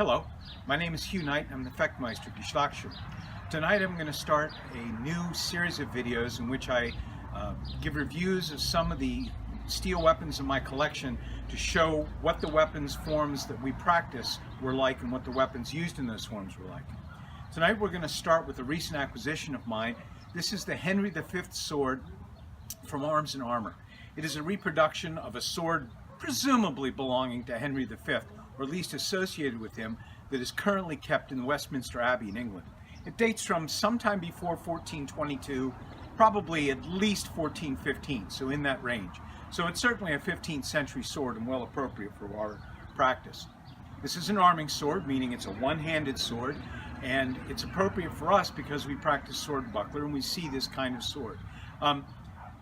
Hello, my name is Hugh Knight. I'm the Fechtmeister at the Schlachtschule. Tonight I'm going to start a new series of videos in which I give reviews of some of the steel weapons in my collection to show what the weapons forms that we practice were like and what the weapons used in those forms were like. Tonight we're going to start with a recent acquisition of mine. This is the Henry V sword from Arms and Armor. It is a reproduction of a sword presumably belonging to Henry V, or at least associated with him, that is currently kept in Westminster Abbey in England. It dates from sometime before 1422, probably at least 1415, so in that range. So it's certainly a 15th century sword and well appropriate for our practice. This is an arming sword, meaning it's a one-handed sword, and it's appropriate for us because we practice sword buckler and we see this kind of sword.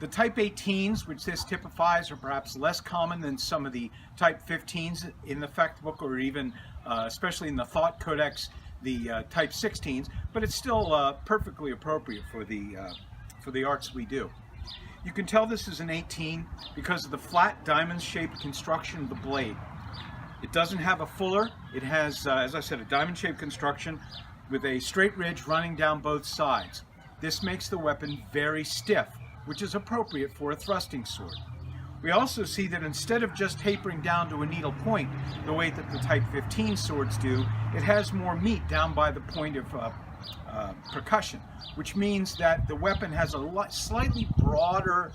The Type 18s, which this typifies, are perhaps less common than some of the Type 15s in the Fecht book, or even, especially in the Thought Codex, the Type 16s, but it's still perfectly appropriate for the arts we do. You can tell this is an 18 because of the flat diamond-shaped construction of the blade. It doesn't have a fuller. It has, as I said, a diamond-shaped construction with a straight ridge running down both sides. This makes the weapon very stiff, which is appropriate for a thrusting sword. We also see that instead of just tapering down to a needle point, the way that the Type 15 swords do, it has more meat down by the point of percussion, which means that the weapon has a slightly broader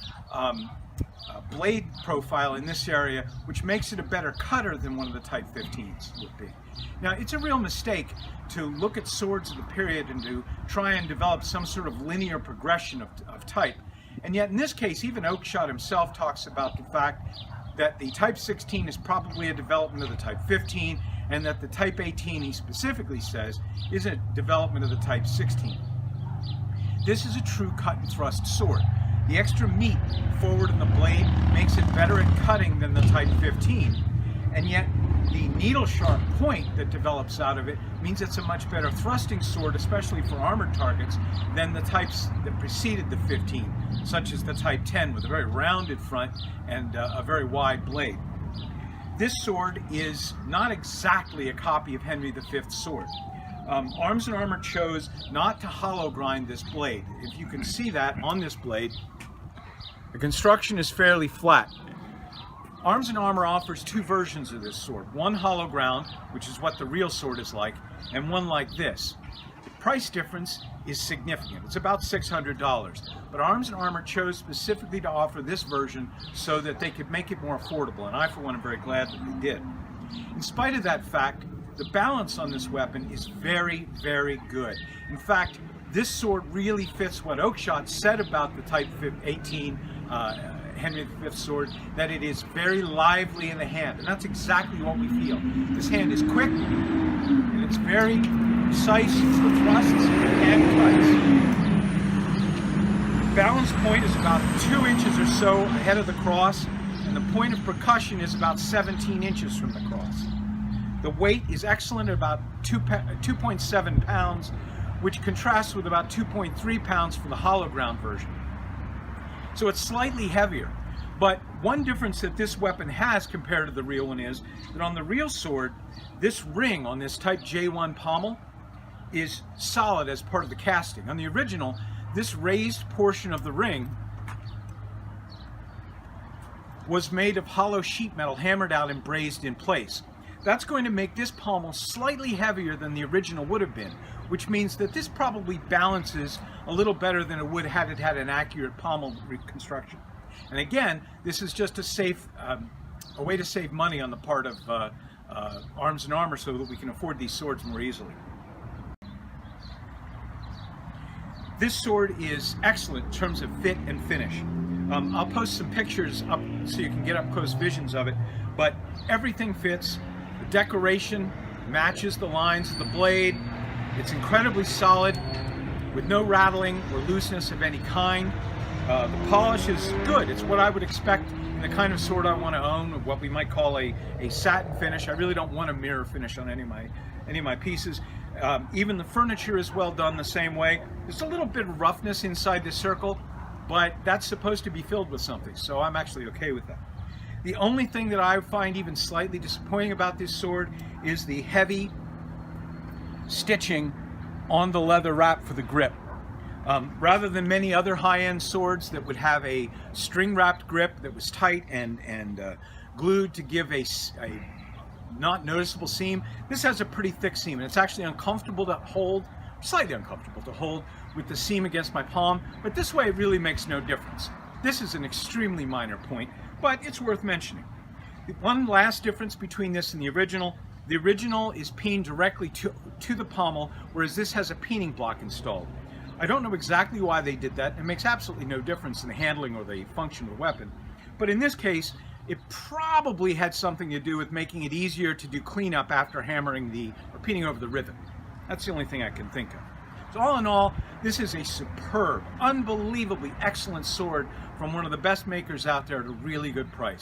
blade profile in this area, which makes it a better cutter than one of the Type 15s would be. Now, it's a real mistake to look at swords of the period and to try and develop some sort of linear progression of type. And yet in this case, even Oakeshott himself talks about the fact that the Type 16 is probably a development of the Type 15, and that the Type 18, he specifically says, is a development of the Type 16. This is a true cut and thrust sword. The extra meat forward in the blade makes it better at cutting than the Type 15, and yet the needle-sharp point that develops out of it means it's a much better thrusting sword, especially for armored targets, than the types that preceded the 15, such as the Type 10 with a very rounded front and a very wide blade. This sword is not exactly a copy of Henry V's sword. Arms and Armor chose not to hollow grind this blade. If you can see that on this blade, the construction is fairly flat. Arms and Armor offers two versions of this sword. One hollow ground, which is what the real sword is like, and one like this. The price difference is significant. It's about $600. But Arms and Armor chose specifically to offer this version so that they could make it more affordable, and I, for one, am very glad that they did. In spite of that fact, the balance on this weapon is very, very good. In fact, this sword really fits what Oakeshott said about the Type 18 Henry V sword, that it is very lively in the hand, and that's exactly what we feel. This hand is quick, and it's very precise for thrusts and cuts. The balance point is about 2 inches or so ahead of the cross, and the point of percussion is about 17 inches from the cross. The weight is excellent at about 2.7 pounds, which contrasts with about 2.3 pounds for the hollow ground version. So it's slightly heavier, but one difference that this weapon has compared to the real one is that on the real sword, this ring on this Type J1 pommel is solid as part of the casting. On the original, this raised portion of the ring was made of hollow sheet metal hammered out and brazed in place. That's going to make this pommel slightly heavier than the original would have been, which means that this probably balances a little better than it would had it had an accurate pommel reconstruction. And again, this is just a way to save money on the part of Arms and Armor so that we can afford these swords more easily. This sword is excellent in terms of fit and finish. I'll post some pictures up so you can get up close visions of it, but everything fits. The decoration matches the lines of the blade. It's incredibly solid with no rattling or looseness of any kind. The polish is good. It's what I would expect in the kind of sword I want to own, what we might call a satin finish. I really don't want a mirror finish on any of my pieces. Even the furniture is well done the same way. There's a little bit of roughness inside this circle, but that's supposed to be filled with something, so I'm actually okay with that. The only thing that I find even slightly disappointing about this sword is the heavy stitching on the leather wrap for the grip. Rather than many other high-end swords that would have a string-wrapped grip that was tight and glued to give a not noticeable seam, this has a pretty thick seam, and it's actually uncomfortable to hold, slightly uncomfortable to hold with the seam against my palm, but this way it really makes no difference. This is an extremely minor point, but it's worth mentioning. One last difference between this and the original is peened directly to the pommel, whereas this has a peening block installed. I don't know exactly why they did that. It makes absolutely no difference in the handling or the function of the weapon. But in this case, it probably had something to do with making it easier to do cleanup after hammering or peening over the rivet. That's the only thing I can think of. So all in all, this is a superb, unbelievably excellent sword from one of the best makers out there at a really good price.